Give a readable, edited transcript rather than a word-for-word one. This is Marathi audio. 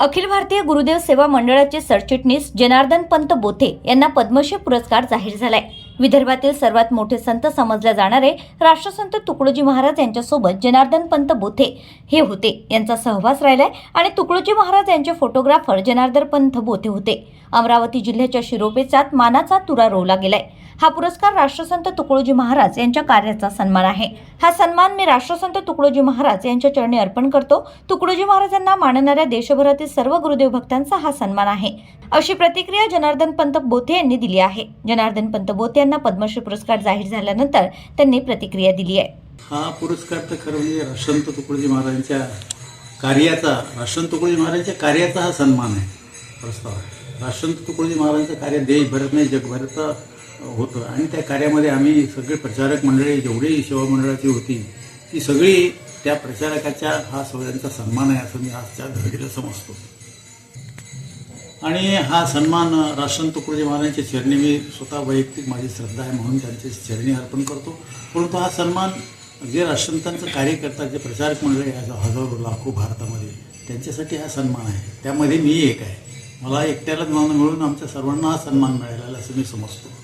अखिल भारतीय गुरुदेव सेवा मंडळाचे सरचिटणीस जनार्दन पंत बोथे यांना पद्मश्री पुरस्कार जाहीर झालाय। विदर्भातील सर्वात मोठे संत समजले जाणारे राष्ट्रसंत तुकडोजी महाराज यांच्यासोबत जनार्दन पंत बोथे हे होते यांचा सहवास राहिलाय आणि तुकडोजी महाराज यांचे फोटोग्राफर जनार्दन पंत बोथे होते। अमरावती जिल्ह्याच्या शिरोपेचात मानाचा तुरा रोवला गेलाय। हा पुरस्कार राष्ट्रसंत तुकडोजी महाराज यांच्या कार्याचा सन्मान आहे। हा सन्मान मी राष्ट्रसंत तुकडोजी महाराज यांच्या चरणी अर्पण करतो। तुकडोजी महाराज यांना मानणाऱ्या देशभरातील सर्व गुरुदेव भक्तांचा हा सन्मान आहे, अशी प्रतिक्रिया जनार्दन पंत बोथे यांनी दिली आहे। जनार्दन पंत बोथे यांना पद्मश्री पुरस्कार जाहीर झाल्यानंतर त्यांनी प्रतिक्रिया दिली आहे। हा पुरस्कार तर खरं म्हणजे राष्ट्रसंत तुकडोजी महाराजांच्या कार्याचा हा सन्मान आहे, प्रस्ताव आहे। राष्ट्रसंत तुकडोजी महाराजांचं कार्य देशभरात नाही जगभरात होतं आणि त्या कार्यामध्ये आम्ही सगळे प्रचारक मंडळी जेवढी सेवा मंडळाची होती ती सगळी त्या प्रचारकाच्या हा सगळ्यांचा सन्मान आहे असं मी आजच्या घडीला समजतो। आणि हा सन्मान राष्ट्रसंत तुकडोजी महाराजांच्या चरणी मी स्वतः वैयक्तिक माझी श्रद्धा आहे म्हणून त्यांच्या चरणी अर्पण करतो। परंतु हा सन्मान जे राष्ट्रसंतांचं कार्य करतात, जे प्रचारक मंडळी हजारो लाखो भारतामध्ये, त्यांच्यासाठी हा सन्मान आहे। त्यामध्ये मी एक आहे। मला एकट्यालाच मिळून आमच्या सर्वांना हा सन्मान मिळालेला असं मी समजतो।